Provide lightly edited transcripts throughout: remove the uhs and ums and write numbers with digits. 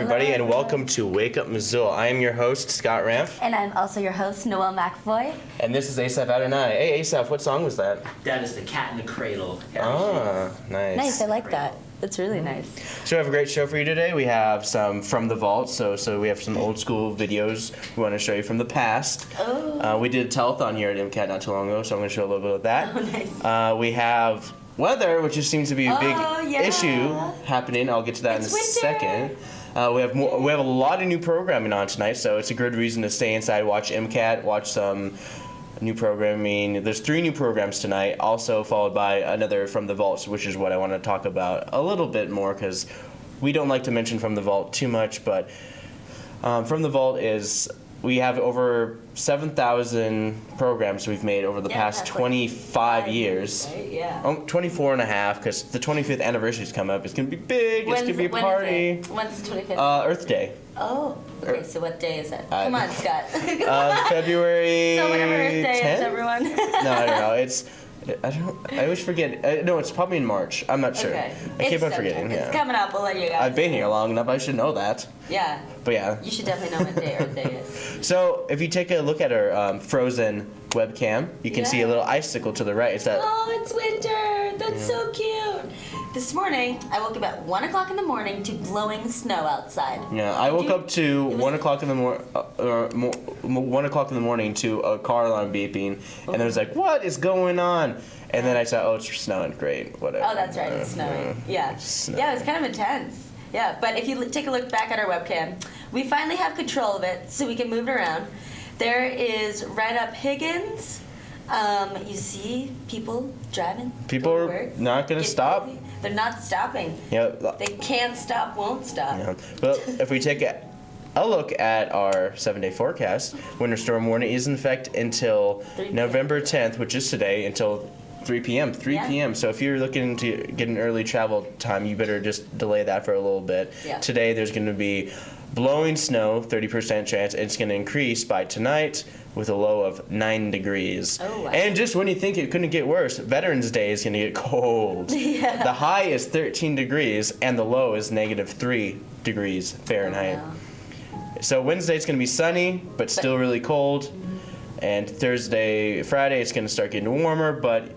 everybody, and welcome to Wake Up Missoula. I am your host, Scott Ramp. And I'm also your host, Noelle McAvoy. And this is Asaph Adonai. Hey, Asaph, what song was that? That is The Cat in the Cradle. Ah, nice. Nice, I like that. That's really nice. So we have a great show for you today. We have some from the vault, so we have some old school videos we want to show you from the past. Oh. We did a telethon here at MCAT not too long ago, so I'm going to show a little bit of that. Oh, nice. We have weather, which just seems to be a big issue happening. I'll get to that in a second. We have a lot of new programming on tonight, so it's a good reason to stay inside, watch MCAT, watch some new programming. There's 3 new programs tonight, also followed by another from the vault, which is what I want to talk about a little bit more because we don't like to mention from the vault too much, but from the vault is we have over 7,000 programs we've made over the past 25 years. Right? Yeah. 24 and a half, because the 25th anniversary is coming up. It's going to be big. It's going to be a party. When's the 25th? Earth Day. Oh, okay, so what day is it? Come on, Scott. February So whatever Earth Day 10th? is, everyone. No, I don't know. I always forget. No, it's probably in March. I'm not sure. Okay. I keep on forgetting. It's Yeah. coming up. We'll let you guys. I've been here long enough. I should know that. Yeah. But yeah. You should definitely know what day Earth Day is. So if you take a look at our frozen webcam, you can see a little icicle to the right. It's that. Oh, it's winter. That's so cute. This morning, I woke up at 1 o'clock in the morning to blowing snow outside. Yeah, I woke up to 1 o'clock in the 1 o'clock in the morning to a car alarm beeping, and I was like, "What is going on?" And then I saw, "Oh, it's snowing. Great, whatever." Oh, that's right. It's snowing. Yeah. Yeah, it was kind of intense. Yeah, but if you take a look back at our webcam, we finally have control of it, so we can move it around. There is right up Higgins. You see people driving. People go to are work, not going to get stop. busy. They're not stopping. Yeah. They can't stop, won't stop. Yeah. But if we take a look at our 7-day forecast, winter storm warning is in effect until 3 p.m. November 10th, which is today, until 3 p.m. 3 p.m. So if you're looking to get an early travel time, you better just delay that for a little bit. Yeah. Today there's going to be blowing snow, 30% chance. It's going to increase by tonight with a low of 9 degrees. Oh, wow. And just when you think it couldn't get worse, Veterans Day is going to get cold. Yeah. The high is 13 degrees and the low is -3 degrees Fahrenheit. Oh, wow. So Wednesday's going to be sunny, but still really cold. And Friday, it's going to start getting warmer, but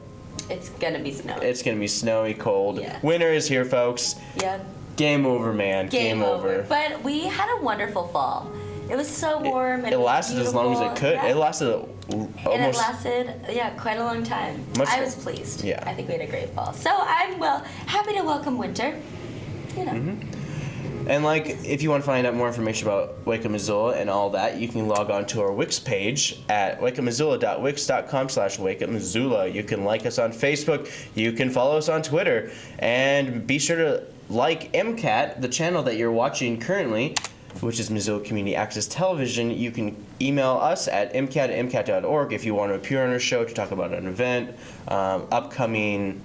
It's going to be snowing. it's going to be snowy, cold. Yeah. Winter is here, folks. Yeah. Game over, man. Game over. But we had a wonderful fall. It was so warm and It lasted as long as it could. Yeah. It lasted And it almost. lasted, quite a long time. I was pleased. Yeah. I think we had a great fall. So I'm, happy to welcome winter. You know. And if you want to find out more information about Wake Up Missoula and all that, you can log on to our Wix page at wakeupmissoula.wix.com/wakeupmissoula. You can like us on Facebook. You can follow us on Twitter. And be sure to like MCAT, the channel that you're watching currently, which is Missoula Community Access Television. You can email us at mcat@mcat.org if you want to appear on our show to talk about an event, upcoming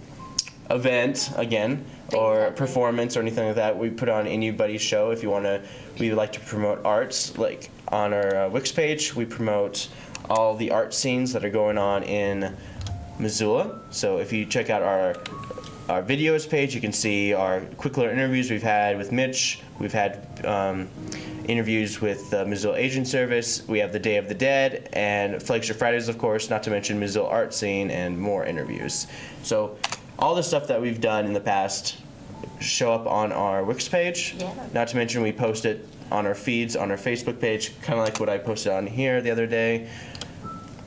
event again, or performance or anything like that. We put on anybody's show. If you want to, we like to promote arts. Like on our Wix page, we promote all the art scenes that are going on in Missoula. So if you check out our videos page, you can see our quick little interviews we've had with Mitch. We've had interviews with the Missoula Aging Service. We have the Day of the Dead and Flagship Fridays, of course, not to mention Missoula Art Scene and more interviews. So all the stuff that we've done in the past show up on our Wix page. Yeah. Not to mention we post it on our feeds, on our Facebook page, kind of like what I posted on here the other day.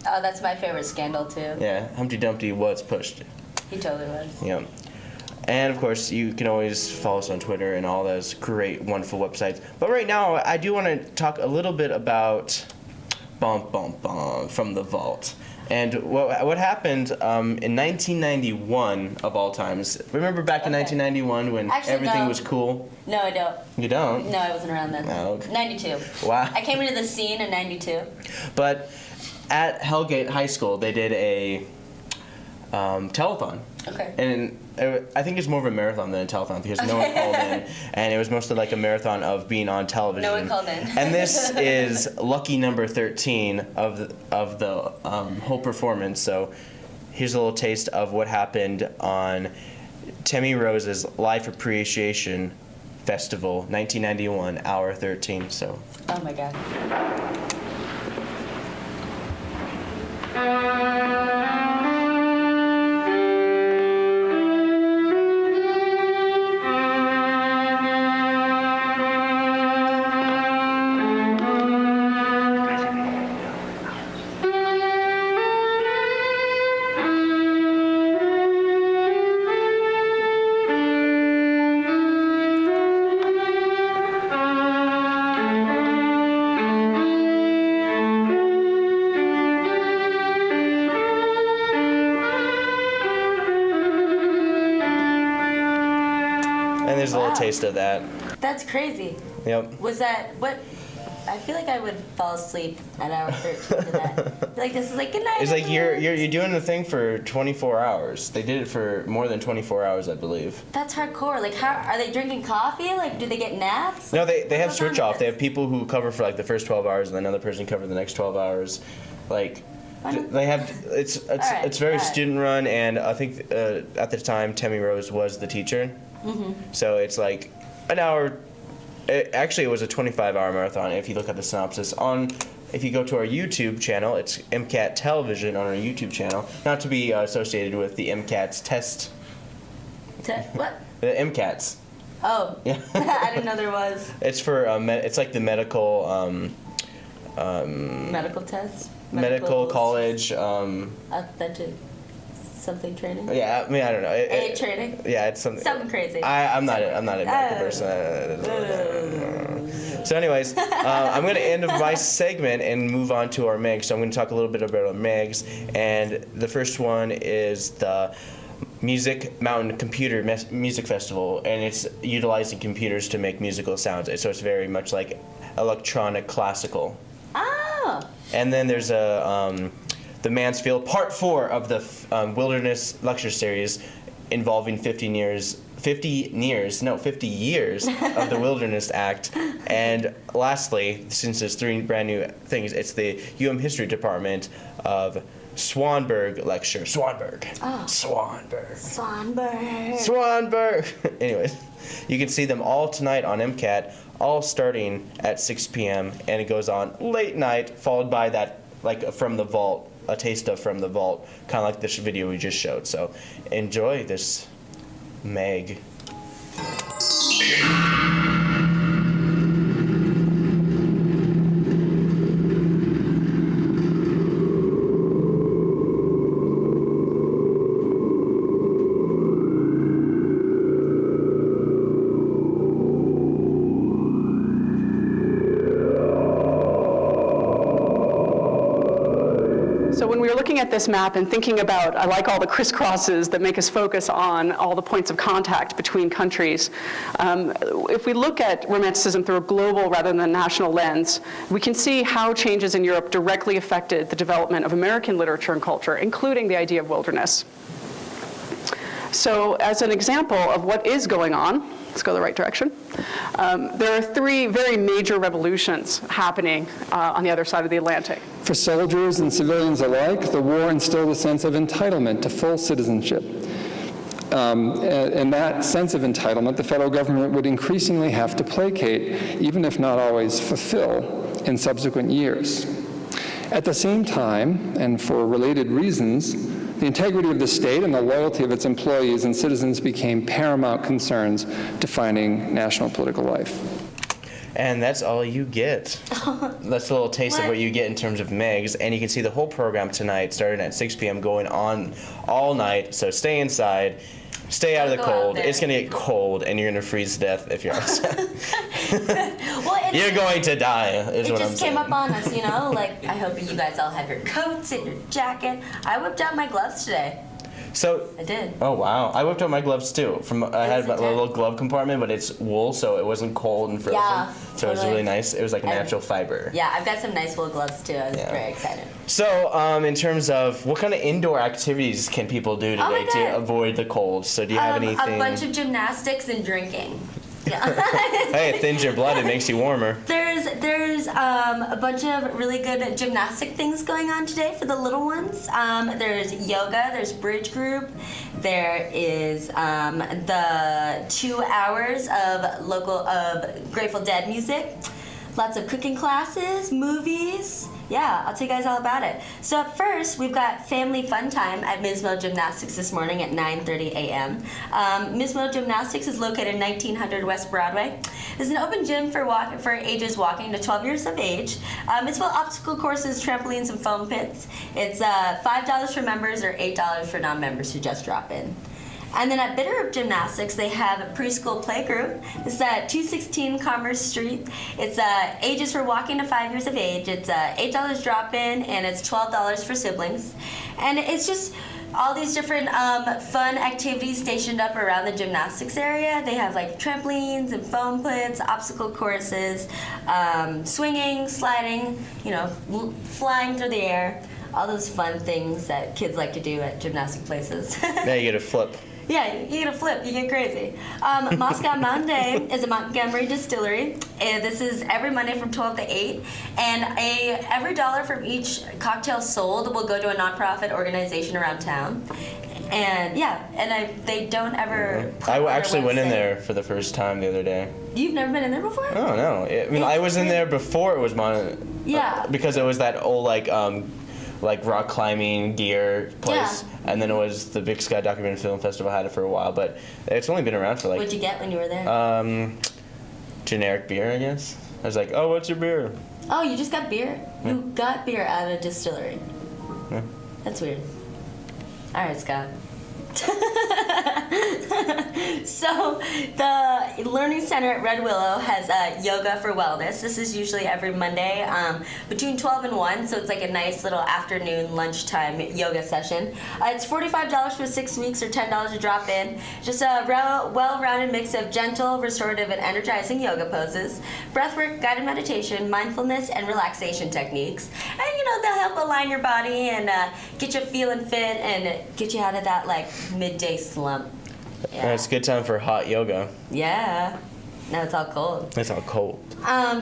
Oh, that's my favorite scandal, too. Yeah, Humpty Dumpty was pushed. He totally was. Yeah. And of course, you can always follow us on Twitter and all those great, wonderful websites. But right now, I do want to talk a little bit about from the vault. And what happened in 1991, of all times. Remember back in 1991 when everything was cool? No, I don't. You don't? No, I wasn't around then. Oh, okay. 92. Wow. I came into the scene in 92. But at Hellgate High School, they did a telethon. Okay. And I think it's more of a marathon than a telethon because no one called in, and it was mostly like a marathon of being on television. No one called in. And this is lucky number 13 of the whole performance. So here's a little taste of what happened on Tammy Rose's Life Appreciation Festival, 1991, hour 13. So. Oh my god. And there's a little taste of that. That's crazy. Yep. Was that what? I feel like I would fall asleep at hour 13 to that. Like this is like good night. It's like everyone. you're doing the thing for 24 hours. They did it for more than 24 hours, I believe. That's hardcore. Like how are they drinking coffee? Like do they get naps? No, they have What's switch on off. They this? have people who cover for like the first 12 hours, and then another person cover the next 12 hours. Like they have it's very alright. student run, and I think at the time Tammy Rose was the teacher. Mm-hmm. So it's like an hour. Actually, it was a 25-hour marathon. If you look at the synopsis if you go to our YouTube channel, it's MCAT Television on our YouTube channel. Not to be associated with the MCAT's test. What? The MCATs. Oh. Yeah. I didn't know there was It's for it's like the medical medical test. medical college. Authentic something training. Yeah, I mean I don't know. A training. Yeah, it's something. Something crazy. I'm not a medical person. So, anyways, I'm going to end my segment and move on to our MIGs. So I'm going to talk a little bit about our MIGs, and the first one is the Music Mountain Computer Music Festival, and it's utilizing computers to make musical sounds. So it's very much like electronic classical. Oh. And then there's the Mansfield Part 4 of the Wilderness Lecture Series involving 50 years of the Wilderness Act. And lastly, since there's 3 brand new things, it's the History Department of Swanberg Lecture. Swanberg. Oh. Swanberg. Anyways, you can see them all tonight on MCAT, all starting at 6 p.m. and it goes on late night, followed by that like From the Vault, a taste of From the Vault, kind of like this video we just showed. So enjoy this Meg. So when we were looking at this map and thinking about, I like all the crisscrosses that make us focus on all the points of contact between countries. If we look at Romanticism through a global rather than a national lens, we can see how changes in Europe directly affected the development of American literature and culture, including the idea of wilderness. So as an example of what is going on, let's go the right direction. There are 3 very major revolutions happening on the other side of the Atlantic. For soldiers and civilians alike, the war instilled a sense of entitlement to full citizenship. And that sense of entitlement, the federal government would increasingly have to placate, even if not always fulfill, in subsequent years. At the same time, and for related reasons, the integrity of the state and the loyalty of its employees and citizens became paramount concerns defining national political life. And that's all you get. That's a little taste of what you get in terms of MIGs. And you can see the whole program tonight, starting at 6 p.m., going on all night. So stay inside. Stay out of the cold. It's going to get cold, and you're going to freeze to death if you're outside. You're going to die, is what I'm saying. It just came up on us, you know? Like, I hope you guys all have your coats and your jacket. I whipped out my gloves today. So I did. Oh wow! I whipped out my gloves too. I had my little glove compartment, but it's wool, so it wasn't cold and frozen. Yeah, so it was really nice. It was like natural fiber. Yeah, I've got some nice wool gloves too. I was very excited. So, in terms of what kind of indoor activities can people do today to avoid the cold? So, do you have anything? A bunch of gymnastics and drinking. Yeah. Hey, it thins your blood. It makes you warmer. There's a bunch of really good gymnastic things going on today for the little ones. There's yoga. There's bridge group. There is the 2 hours of Grateful Dead music, lots of cooking classes, movies. Yeah, I'll tell you guys all about it. So up first, we've got family fun time at Ms. Mo Gymnastics this morning at 9:30 a.m. Ms. Mo Gymnastics is located 1900 West Broadway. It's an open gym for ages walking to 12 years of age. It's full of obstacle courses, trampolines, and foam pits. It's $5 for members or $8 for non-members who just drop in. And then at Bitterroot Gymnastics, they have a preschool playgroup. It's at 216 Commerce Street. It's ages for walking to 5 years of age. It's $8 drop-in, and it's $12 for siblings. And it's just all these different fun activities stationed up around the gymnastics area. They have like trampolines and foam pits, obstacle courses, swinging, sliding, flying through the air. All those fun things that kids like to do at gymnastic places. Now you get a flip. Yeah, you get a flip, you get crazy. Moscow Monday is a Montgomery distillery. This is every Monday from 12 to 8. And every dollar from each cocktail sold will go to a nonprofit organization around town. And they don't ever. I actually went in there for the first time the other day. You've never been in there before? Oh, no. I mean, I was in there before it was because it was that old, like rock climbing gear place, and then it was the Big Sky Documentary Film Festival had it for a while, but it's only been around for What'd you get when you were there? Generic beer, I guess. I was like, oh, what's your beer? Oh, you just got beer? Yeah. You got beer out of a distillery. Yeah. That's weird. All right, Scott. So the Learning Center at Red Willow has yoga for wellness. This is usually every Monday between 12 and 1, so it's like a nice little afternoon lunchtime yoga session. It's $45 for 6 weeks or $10 to drop in. Just a well-rounded mix of gentle, restorative, and energizing yoga poses, breathwork, guided meditation, mindfulness, and relaxation techniques. And they'll help align your body and get you feeling fit and get you out of that midday slump. Yeah. It's a good time for hot yoga. Yeah. Now it's all cold. It's all cold.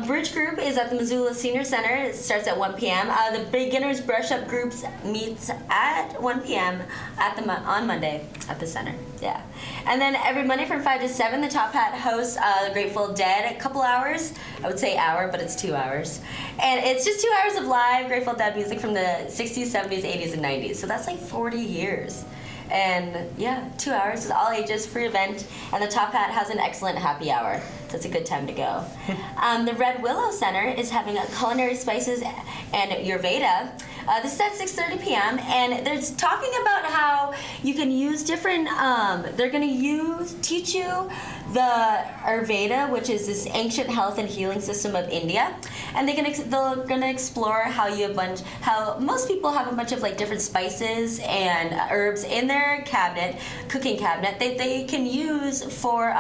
Bridge group is at the Missoula Senior Center. It starts at 1 p.m. The beginners brush up groups meets at 1 p.m. on Monday at the center. Yeah. And then every Monday from 5 to 7, the Top Hat hosts the Grateful Dead a couple hours. I would say hour, but it's 2 hours. And it's just 2 hours of live Grateful Dead music from the 60s, 70s, 80s, and 90s. So that's 40 years. And 2 hours is all ages, free event, and the Top Hat has an excellent happy hour, so it's a good time to go. The Red Willow Center is having a culinary spices and Ayurveda. This is at 6:30 p.m. and they're talking about how you can use different. They're going to teach you the Ayurveda, which is this ancient health and healing system of India, and they're going to explore how most people have a bunch of different spices and herbs in their cooking cabinet that they can use for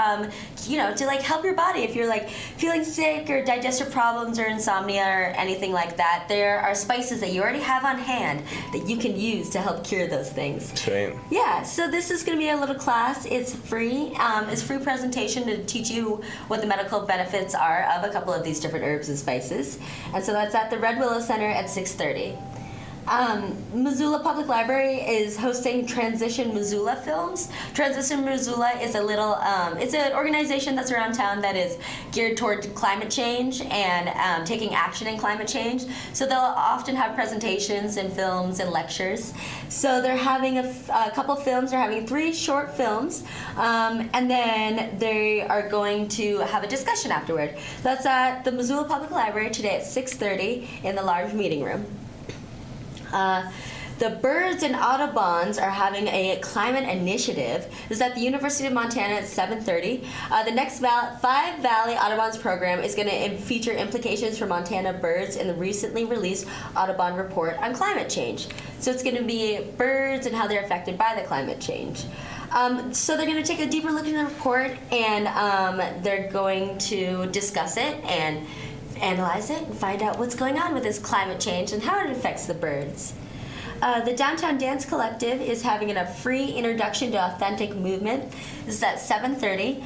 to help your body if you're feeling sick or digestive problems or insomnia or anything like that. There are spices that you already have on hand that you can use to help cure those things. Sweet. Yeah, so this is going to be a little class. It's free. It's free presentation to teach you what the medical benefits are of a couple of these different herbs and spices. And so that's at the Red Willow Center at 6:30. Missoula Public Library is hosting Transition Missoula Films. Transition Missoula is it's an organization that's around town that is geared toward climate change and taking action in climate change. So they'll often have presentations and films and lectures. So they're having a couple films. They're having 3 short films, and then they are going to have a discussion afterward. That's at the Missoula Public Library today at 6:30 in the large meeting room. The Birds and Audubons are having a climate initiative. This is at the University of Montana at 7:30. The next 5 Valley Audubons program is going to feature implications for Montana birds in the recently released Audubon report on climate change. So it's going to be birds and how they're affected by the climate change. So they're going to take a deeper look in the report, and they're going to discuss it and analyze it and find out what's going on with this climate change and how it affects the birds. The Downtown Dance Collective is having a free introduction to authentic movement. This is at 7:30.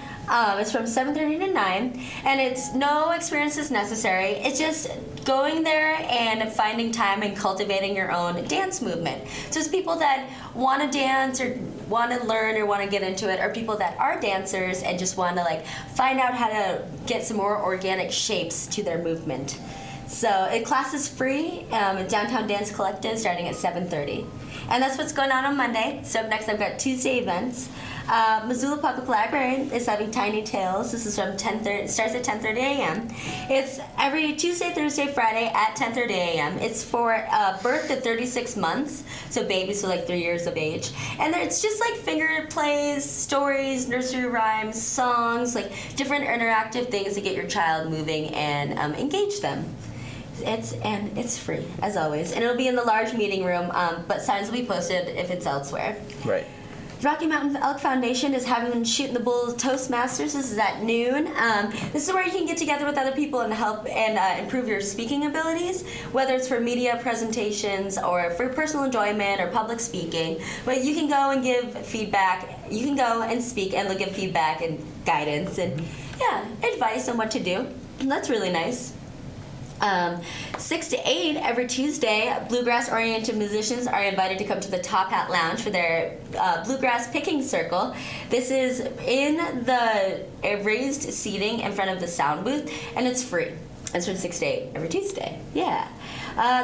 It's from 7:30 to 9, and it's no experience is necessary. It's just going there and finding time and cultivating your own dance movement. So it's people that want to dance or want to learn or want to get into it, or people that are dancers and just want to like find out how to get some more organic shapes to their movement. So class is free at Downtown Dance Collective starting at 7:30. And that's what's going on Monday. So up next I've got Tuesday events. Missoula Public Library is having Tiny Tales. This is from 10:30. It starts at 10:30 a.m. It's every Tuesday, Thursday, Friday at 10:30 a.m. It's for birth to 36 months, so babies are like 3 years of age. And it's just like finger plays, stories, nursery rhymes, songs, like different interactive things to get your child moving and engage them. It's free as always, and it'll be in the large meeting room. But signs will be posted if it's elsewhere. Right. Rocky Mountain Elk Foundation is having Shooting the Bull Toastmasters. This is at noon. This is where you can get together with other people and help and improve your speaking abilities, whether it's for media presentations or for personal enjoyment or public speaking. But you can go and give feedback. You can go and speak and give feedback and guidance and advice on what to do. And that's really nice. 6 to 8 every Tuesday, bluegrass-oriented musicians are invited to come to the Top Hat Lounge for their bluegrass picking circle. This is in the raised seating in front of the sound booth, and it's free. It's from 6 to 8 every Tuesday. Yeah.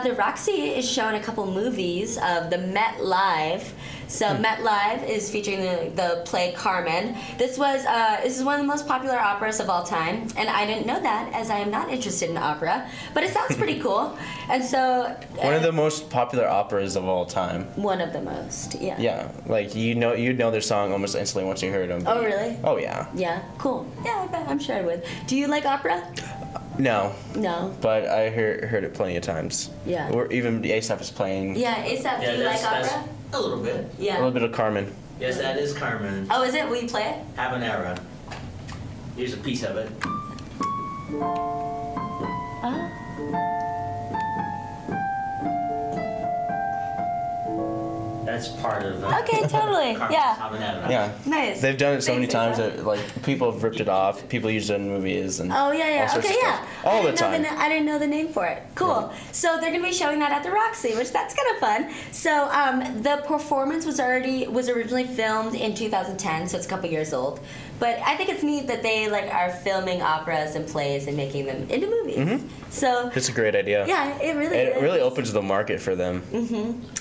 The Roxy is showing a couple movies of the Met Live. So Met Live is featuring the play Carmen. This is one of the most popular operas of all time, and I didn't know that as I am not interested in opera, but it sounds pretty cool. And so one of the most popular operas of all time. One of the most, yeah. Yeah, like you'd know their song almost instantly once you heard them. Oh really? Oh yeah. Yeah, cool. Yeah, I bet. I'm sure I would. Do you like opera? No. No. But I heard it plenty of times. Yeah. Or even Asaph is playing. Yeah, Asaph, do you like opera? A little bit. Yeah. A little bit of Carmen. Yes, that is Carmen. Oh, is it? Will you play it? Habanera. Here's a piece of it. That's part of Okay, totally. Carmen's Yeah. Habanera. Yeah. Nice. They've done it so many Thanks, times Asaph. that like people have ripped it off. People use it in movies and Oh yeah, all sorts okay, of yeah. stuff. All the time. I didn't know the name for it. Cool. So they're gonna be showing that at the Roxy, which that's kind of fun. So the performance was originally filmed in 2010, so it's a couple years old. But I think it's neat that they are filming operas and plays and making them into movies. Mm-hmm. So It's a great idea. yeah, it really is. It really opens the market for them.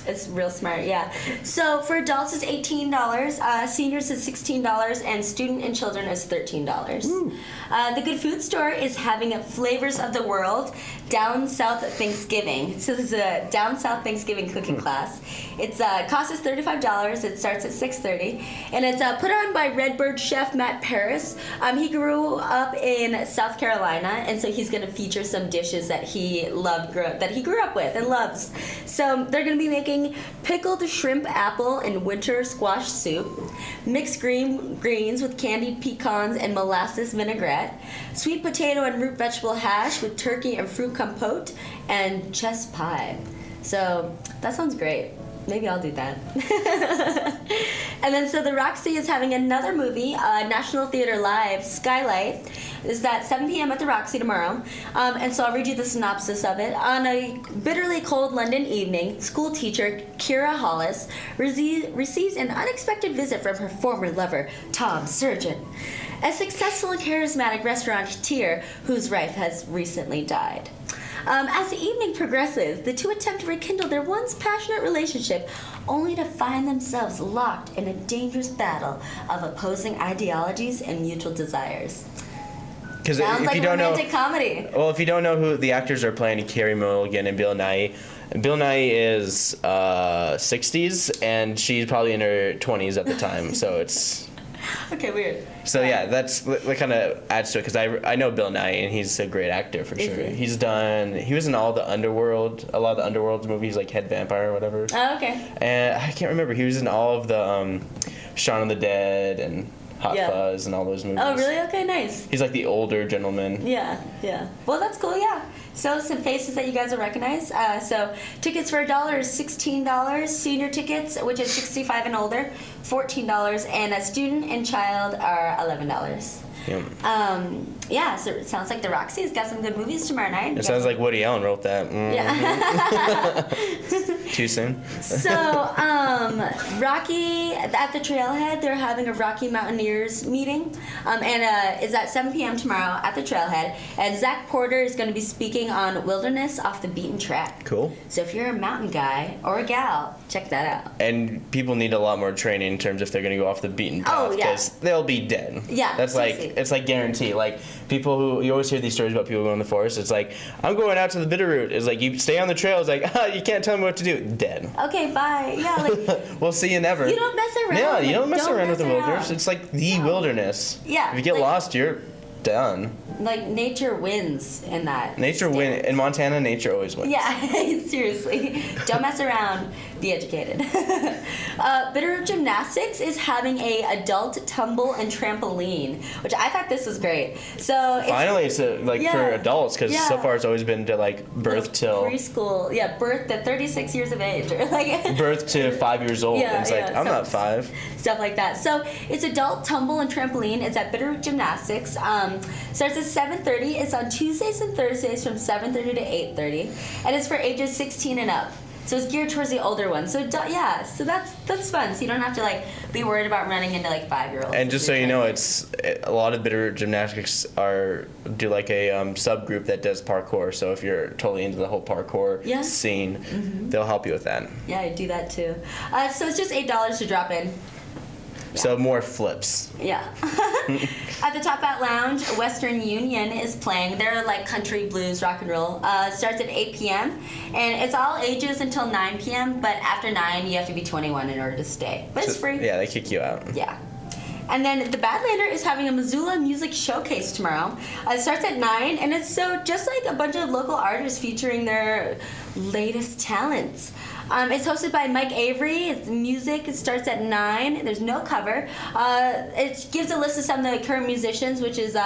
It's real smart, yeah. So for adults it's $18, seniors is $16, and student and children is $13. The Good Food Store is having a Flavors of the World Down South Thanksgiving. So this is a Down South Thanksgiving cooking class. It's cost is $35. It starts at 6:30, and it's put on by Redbird chef Matt Paris. He grew up in South Carolina, and so he's going to feature some dishes that he grew up with and loves. So they're going to be making pickled shrimp apple and winter squash soup, mixed greens with candied pecans and molasses vinaigrette, sweet potato and root vegetable hash with turkey and fruit compote, and chess pie. So that sounds great. Maybe I'll do that. And then so the Roxy is having another movie, National Theater Live, Skylight. Is that 7 p.m. at the Roxy tomorrow. And so I'll read you the synopsis of it. On a bitterly cold London evening, school teacher Kira Hollis receives an unexpected visit from her former lover, Tom Surgeon, a successful and charismatic restaurateur whose wife has recently died. As the evening progresses, the two attempt to rekindle their once passionate relationship, only to find themselves locked in a dangerous battle of opposing ideologies and mutual desires. Because Sounds if like you a don't know, romantic comedy. well, if you don't know who the actors are playing, Carey Mulligan and Bill Nighy. Bill Nighy is 60s, and she's probably in her 20s at the time. So it's. Okay, weird. So yeah, that kind of adds to it because I know Bill Nighy and he's a great actor for sure. He was in all the Underworld, a lot of the Underworld movies like Head Vampire or whatever. Oh, okay. And I can't remember. He was in all of the Shaun of the Dead and Hot Fuzz and all those movies. Oh, really? Okay, nice. He's like the older gentleman. Yeah. Well, that's cool, yeah. So some faces that you guys will recognize. So tickets for $1 is $16. Senior tickets, which is 65 and older, $14. And a student and child are $11. Yep. So it sounds like the Roxy's got some good movies tomorrow night. It sounds like Woody Allen wrote that. Yeah. Too soon? So, Rocky, at the trailhead, they're having a Rocky Mountaineers meeting. And it's at 7 p.m. tomorrow at the trailhead. And Zach Porter is going to be speaking on wilderness off the beaten track. Cool. So if you're a mountain guy or a gal, check that out. And people need a lot more training in terms if they're going to go off the beaten path. Oh, yeah. Because they'll be dead. Yeah, That's seriously. it's like guarantee. Like, people who, you always hear these stories about people going in the forest. It's like, I'm going out to the Bitterroot. It's like, you stay on the trail. It's like, you can't tell me what to do. Dead. Okay, bye. Yeah, like, We'll see you never. you don't mess around. Yeah, you Like, don't mess around with the around. wilderness. It's like the wilderness. Yeah, If you get like- lost, you're done. Like, nature wins in that. Nature wins. In Montana, nature always wins. Yeah, seriously. Don't mess around. Be educated. Bitterroot Gymnastics is having a adult tumble and trampoline, which I thought this was great. So Finally, it's for Yeah. adults, because so Yeah. far it's always been to like birth till preschool. Yeah, birth to 36 years of age, or like birth to 5 years old. Yeah, And it's like, yeah, I'm so- not 5. stuff like that. So it's adult tumble and trampoline. It's at Bitterroot Gymnastics. Starts at 7:30. It's on Tuesdays and Thursdays from 7:30 to 8:30, and it's for ages 16 and up. So it's geared towards the older ones. So so that's fun. So you don't have to like be worried about running into like 5-year-olds. And just so you know, it's a lot of Bitterroot Gymnastics do like a subgroup that does parkour. So if you're totally into the whole parkour Yeah. scene, they'll help you with that. Yeah, I do that too. So it's just $8 to drop in. So more flips. Yeah. At the Top Hat Lounge, Western Union is playing. They're like country, blues, rock and roll. Starts at 8 p.m. And it's all ages until 9 p.m. But after 9, you have to be 21 in order to stay. But it's free. Yeah, they kick you out. Yeah. And then the Badlander is having a Missoula music showcase tomorrow. It starts at 9, and it's so just like a bunch of local artists featuring their latest talents. It's hosted by Mike Avery. It's music. It starts at 9. There's no cover. It gives a list of some of the current musicians, which is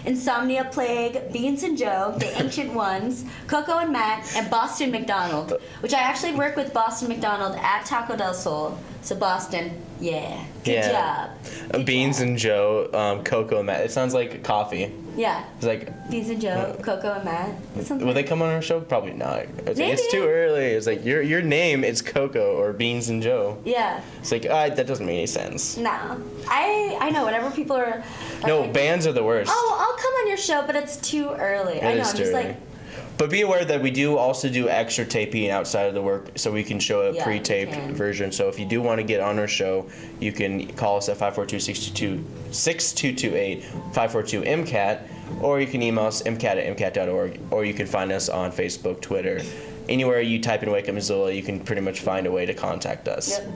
Insomnia Plague, Beans and Joe, The Ancient Ones, Coco and Matt, and Boston McDonald, which I actually work with Boston McDonald at Taco del Sol. So Boston, yeah. Good job. Good Beans job. and Joe, Coco and Matt. It sounds like coffee. Yeah. It's like, Beans and Joe, Coco and Matt. That sounds will they right. come on our show? Probably not. It's, like, Maybe. it's too early. It's like, your name is Coco or Beans and Joe. Yeah. It's like, that doesn't make any sense. No. I know, whenever people are No, like, bands are the worst. oh, I'll come on your show, but it's too early. I know, is I'm too just early. like, But be aware that we do also do extra taping outside of the work, so we can show a Yeah, pre-taped we can. version. So if you do want to get on our show, you can call us at 542-6228, 542-MCAT, or you can email us mcat@mcat.org, or you can find us on Facebook, Twitter. Anywhere you type in Wake Up Missoula, you can pretty much find a way to contact us. yep,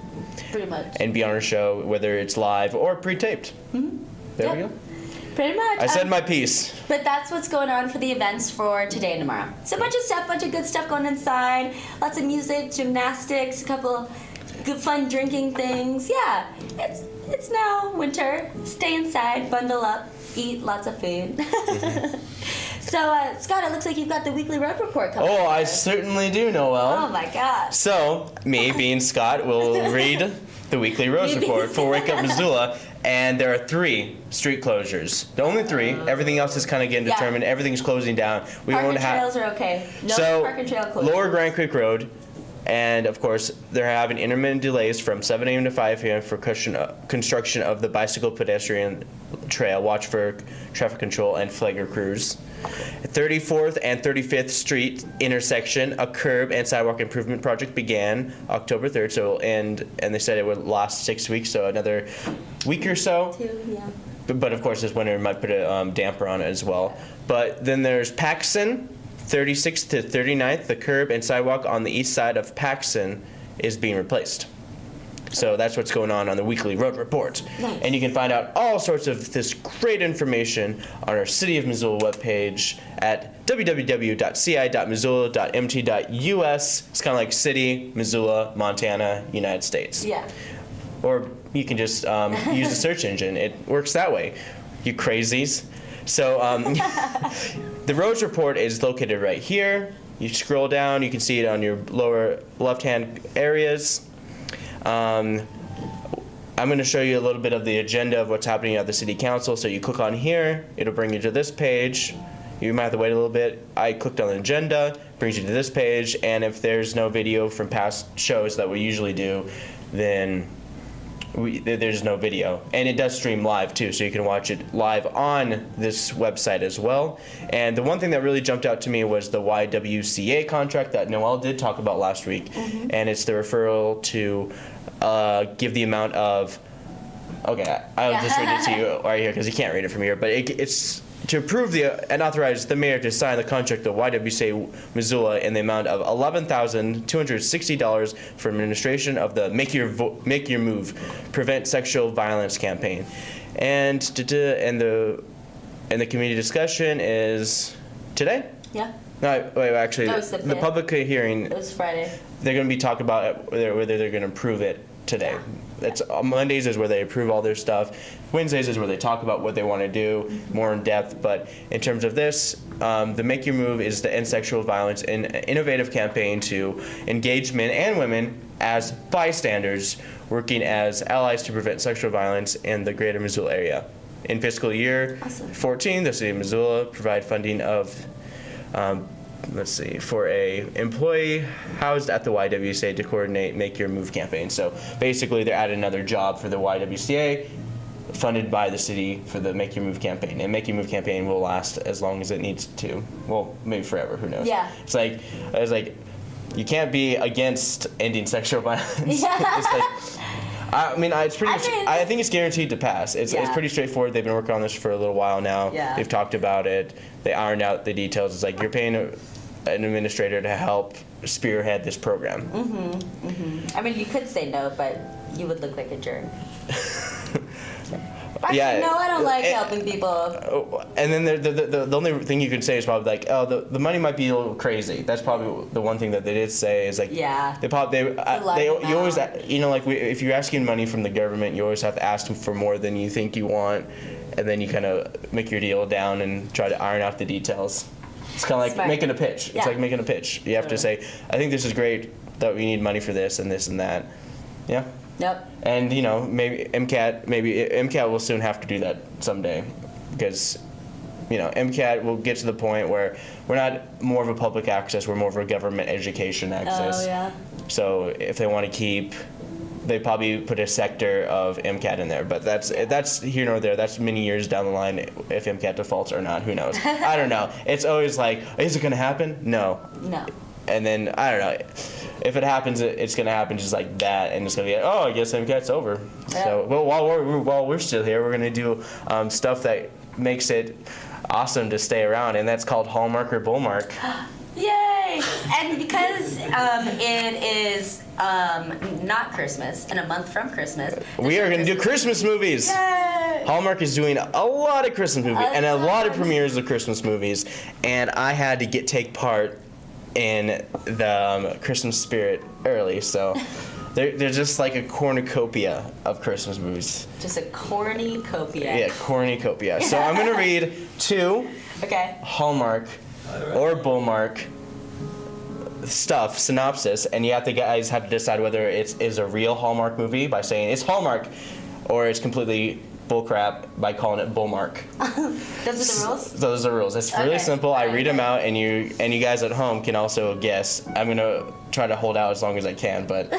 pretty much. And be on our show, whether it's live or pre-taped. There we Yep. go. Pretty much. I said my piece. But that's what's going on for the events for today and tomorrow. So a bunch of stuff, bunch of good stuff going inside. Lots of music, gymnastics, a couple good fun drinking things. Yeah, it's now winter. Stay inside, bundle up, eat lots of food. So Scott, it looks like you've got the weekly road report coming. Oh, up. I certainly do, Noelle. Oh my gosh. So, me, being Scott, will read the weekly roads Me report being- for Wake Up Missoula, and there are 3 street closures. The only 3. Everything else is kind of getting Yeah. determined. Everything's closing down. We Park won't and have. trails are okay. No So, park and trail closure. Lower Grand Creek Road, and of course, they're having intermittent delays from 7 a.m. to 5 a.m. for construction of the bicycle pedestrian trail. Watch for traffic control and flagger crews. 34th and 35th Street intersection, a curb and sidewalk improvement project began October 3rd, so it'll end, and they said it would last 6 weeks, so another week or so. Yeah. But of course, this winter might put a damper on it as well. But then there's Paxson, 36th to 39th. The curb and sidewalk on the east side of Paxson is being replaced. So that's what's going on the weekly road report. Nice. And you can find out all sorts of this great information on our City of Missoula webpage at www.ci.missoula.mt.us. It's kind of like City, Missoula, Montana, United States. Yeah. Or you can just use the search engine. It works that way, you crazies. So the roads report is located right here. You scroll down, you can see it on your lower left-hand areas. I'm going to show you a little bit of the agenda of what's happening at the City Council. So you click on here, it'll bring you to this page. you might have to wait a little bit. I clicked on the agenda, brings you to this page, and if there's no video from past shows that we usually do, then there's no video. And it does stream live too, so you can watch it live on this website as well. And the one thing that really jumped out to me was the YWCA contract that Noelle did talk about last week. And it's the referral to give the amount of, okay, I'll just read it to you right here because you can't read it from here, but it's to approve and authorize the mayor to sign the contract of YWCA Missoula in the amount of $11,260 for administration of the Make Your Move, Prevent Sexual Violence campaign. And the community discussion is today? Yeah. No, wait, actually, No, it's the the 5th. public hearing, It was Friday. they're going to be talking about whether they're going to approve it today. That's Mondays is where they approve all their stuff. Wednesdays is where they talk about what they want to do more in depth. But in terms of this, the Make Your Move is the End Sexual Violence, an innovative campaign to engage men and women as bystanders, working as allies to prevent sexual violence in the greater Missoula area. In fiscal year 14, the city of Missoula provide funding of for a employee housed at the YWCA to coordinate Make Your Move campaign. So basically they're adding another job for the YWCA funded by the city for the Make Your Move campaign. And Make Your Move campaign will last as long as it needs to. Well, maybe forever, who knows? Yeah. It's like you can't be against ending sexual violence. Yeah. It's like, I mean, it's pretty. I think it's guaranteed to pass. It's pretty straightforward. They've been working on this for a little while now. Yeah. They've talked about it. They ironed out the details. It's like you're paying an administrator to help spearhead this program. I mean, you could say no, but you would look like a jerk. Actually, no, I don't like helping people. And then the only thing you could say is probably like, oh, the money might be a little crazy. That's probably the one thing that they did say is like, you always, if you're asking money from the government, you always have to ask them for more than you think you want, and then you kind of make your deal down and try to iron out the details. It's kind of like making a pitch. It's like making a pitch. You have to say, I think this is great, that we need money for this and this and that. Yeah. Yep. And maybe MCAT will soon have to do that someday, because MCAT will get to the point where we're not more of a public access, we're more of a government education access. Oh yeah. So if they want to keep, they probably put a sector of MCAT in there, but that's here nor there. That's many years down the line if MCAT defaults or not. Who knows? I don't know. It's always like, is it going to happen? No. No. And then I don't know. If it happens, it's going to happen just like that, and it's going to be like, oh, I guess MCAT's over. Yeah. So, well, while we're still here, we're going to do stuff that makes it awesome to stay around, and that's called Hallmark or Bullmark. Yay! And because it is not Christmas and a month from Christmas, We are going to do Christmas movies. Yay! Hallmark is doing a lot of Christmas movies and a lot of premieres of Christmas movies, and I had to take part in the Christmas spirit early, so they're just like a cornucopia of Christmas movies. Just a cornucopia. Yeah, cornucopia. So I'm going to read 2 Hallmark or Bullmark synopsis, and you guys have to decide whether it is a real Hallmark movie by saying it's Hallmark, or it's completely bullcrap by calling it Bullmark. Those are the rules? Those are the rules. It's really simple. I read them out, and you guys at home can also guess. I'm going to try to hold out as long as I can, but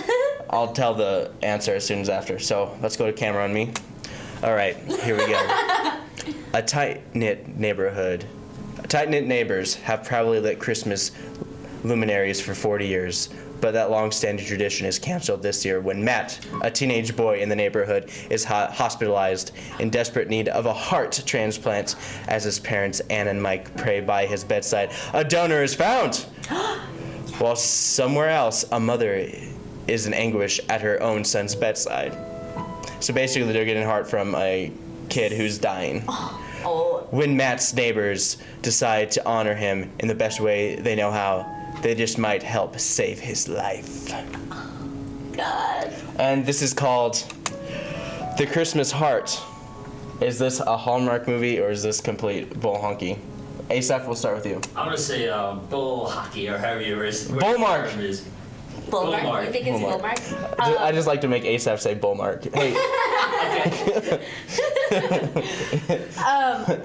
I'll tell the answer as soon as after. So let's go to camera on me. All right, here we go. A tight-knit neighborhood. Tight-knit neighbors have proudly lit Christmas luminaries for 40 years. But that long-standing tradition is canceled this year when Matt, a teenage boy in the neighborhood, is hospitalized in desperate need of a heart transplant as his parents, Ann and Mike, pray by his bedside. A donor is found! While somewhere else, a mother is in anguish at her own son's bedside. So basically, they're getting a heart from a kid who's dying. Oh. When Matt's neighbors decide to honor him in the best way they know how, they just might help save his life. God. And this is called The Christmas Heart. Is this a Hallmark movie, or is this complete bull honky? Asaph, we'll start with you. I'm gonna say bull hockey, or however you is. Bullmark. Bullmark. You think it's Bullmark. Bullmark? I just like to make Asaph say Bullmark. Hey.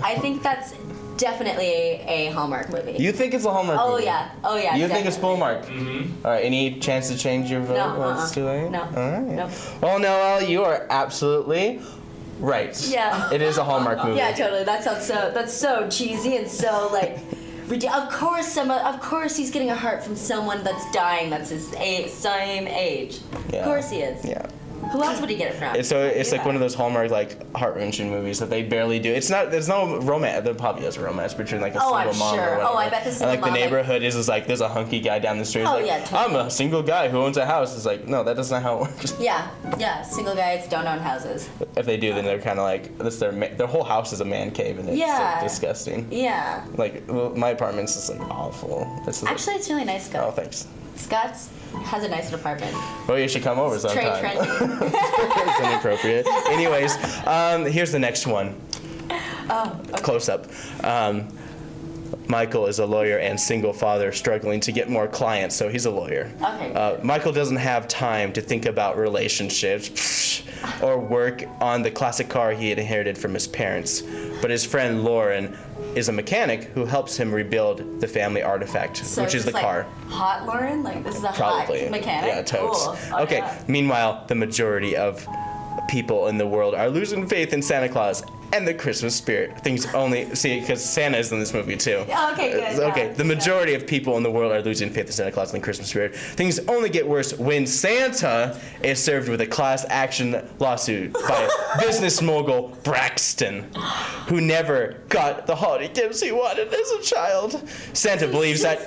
I think that's definitely a Hallmark movie. You think it's a Hallmark movie? Oh yeah. You think it's definitely. Hallmark? Mm-hmm. All right. Any chance to change your vote? No, It's too late. No. All right. Nope. Well, Noelle, you are absolutely right. Yeah. It is a Hallmark movie. Yeah, totally. That's so cheesy and so like. Of course he's getting a heart from someone that's dying that's his same age. Yeah. Of course he is. Yeah. Who else would he get it from? It's like one of those Hallmark like heart-wrenching movies that they barely do. There's no romance. There probably is a romance between like a single I'm mom sure. or whatever. Oh, I bet the single and like mom, the like- neighborhood is like there's a hunky guy down the street. Oh, like, yeah, totally. I'm a single guy who owns a house. It's like no, that's not how it works. Yeah. Single guys don't own houses. If they do, then they're kind of like their whole house is a man cave and it's like, disgusting. Yeah. Like my apartment's just like awful. Actually, it's really nice, Scott. Oh, thanks. Scott's has a nice apartment. Well, you should come over sometime. Trade trendy. It's inappropriate. Anyways, here's the next one. Oh, okay. Close up. Michael is a lawyer and single father struggling to get more clients, so he's a lawyer. Okay. Michael doesn't have time to think about relationships or work on the classic car he had inherited from his parents, but his friend Lauren is a mechanic who helps him rebuild the family artifact, So which is the like car. Hot Lauren? Like this is a Probably. hot mechanic? Yeah, totes. Cool. Oh, Okay, yeah. meanwhile, the majority of people in the world are losing faith in Santa Claus and the Christmas spirit. Things only, see, because Santa is in this movie too. Okay, good. Okay, yeah. the majority of people in the world are losing faith in Santa Claus and the Christmas spirit. Things only get worse when Santa is served with a class action lawsuit by business mogul Braxton, who never got the holiday gifts he wanted as a child. Santa believes that.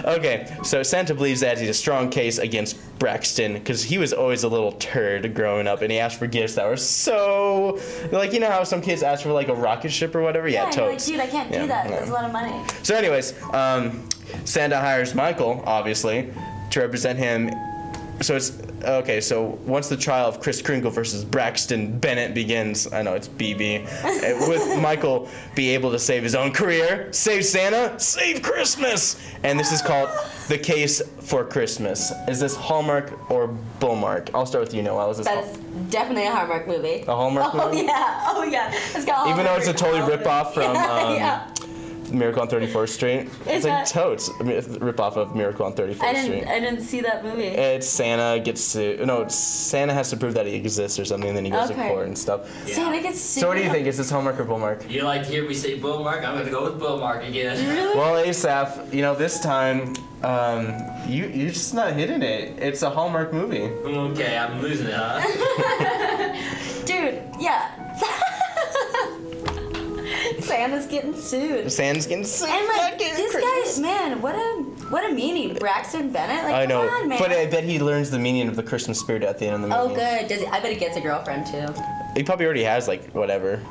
Okay, so Santa believes that he's a strong case against Braxton because he was always a little turd growing up, and he asked for gifts that were so, like, you know how some kids ask for like a rocket ship or whatever? Yeah, You're like, totes. dude, I can't do that. That's a lot of money. So anyways, Santa hires Michael, obviously, to represent him. So it's, okay, so once the trial of Kris Kringle versus Braxton Bennett begins, I know it's BB, with Michael be able to save his own career, save Santa, save Christmas! And this is called The Case for Christmas. Is this Hallmark or Bullmark? I'll start with you, Noelle. Is this That's definitely a Hallmark movie. a Hallmark movie? Oh yeah. It's got Even though it's a totally rip-off from yeah. Miracle on 34th Street. It's like that- totes. I mean, rip-off of Miracle on 34th Street. I didn't see that movie. It's Santa gets sued. No, Santa has to prove that he exists or something, and then he goes to Okay. court and stuff. Yeah. Santa gets sued. So what do you think? Is this Hallmark or Bullmark? You like to hear me say Bullmark? I'm gonna go with Bullmark again. Well, Asaph, this time, you're just not hitting it. It's a Hallmark movie. Okay, I'm losing it, huh? Dude, yeah. Santa's getting sued. Santa's getting sued. And like Not getting this Christmas. guy, man, what a meanie, Braxton Bennett. Like, I know, come on, man. but I bet he learns the meaning of the Christmas spirit at the end of the movie. Oh, good. I bet he gets a girlfriend too. He probably already has, like, whatever.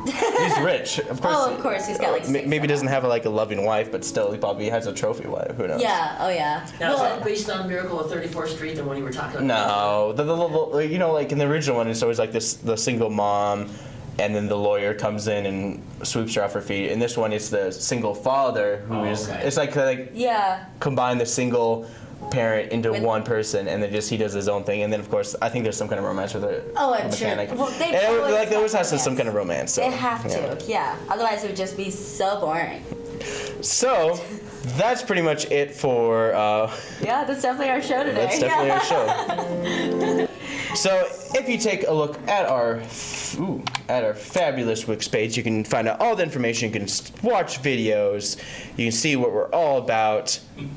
He's rich, of course. Oh, of course, he's got like. Six Maybe of doesn't them. have like a loving wife, but still he probably has a trophy wife. Who knows? Yeah. Oh, yeah. Now, is Well, that based on Miracle on 34th Street, the one you were talking about? No, the like in the original one, it's always like the single mom, and then the lawyer comes in and sweeps her off her feet. In this one, it's the single father who is. okay. It's like yeah. combine the single parent into With- one person, and then he does his own thing. And then of course, I think there's some kind of romance with the Oh, I'm sure. mechanic. Well, they and always like there always have has some romance. kind of romance. So, They have yeah. to. Yeah. Otherwise, it would just be so boring. So that's pretty much it for. Yeah, that's definitely our show today. That's definitely yeah. our show. So if you take a look at our fabulous Wix page, you can find out all the information. You can watch videos. You can see what we're all about. You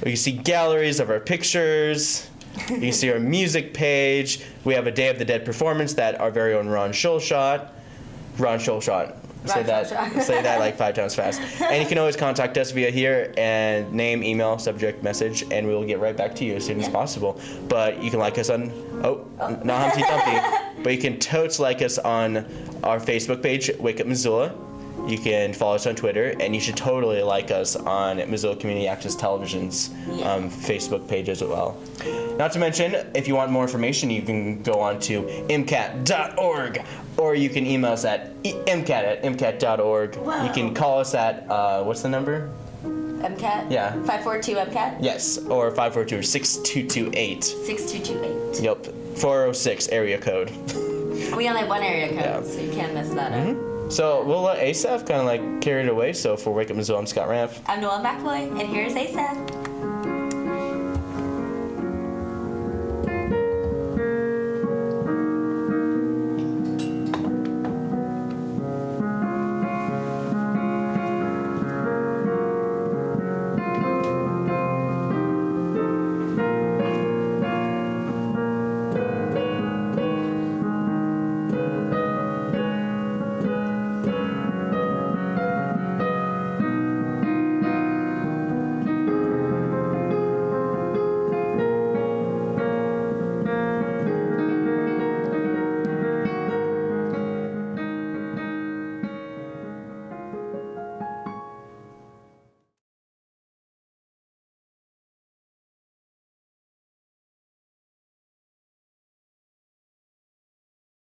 can see galleries of our pictures. You can see our music page. We have a Day of the Dead performance that our very own Ron Schulshot. Say that like 5 times fast. And you can always contact us via here and name, email, subject, message, and we will get right back to you as soon as possible. But you can like us on, not Humpty Dumpty, but you can totes like us on our Facebook page, Wake Up Missoula. You can follow us on Twitter, and you should totally like us on Missoula Community Access Television's Facebook page as well. Not to mention, if you want more information, you can go on to MCAT.org, or you can email us at MCAT@MCAT.org. Wow. You can call us at, what's the number? MCAT? Yeah. 542 MCAT? Yes, or 542-6228. 6228. Yep, 406 area code. We only have one area code, Yeah. so you can't mess that up. So we'll let Asaph kind of like carry it away. So for Wake Up Missoula, I'm Scott Ramp. I'm Noelle McAvoy, and here's Asaph.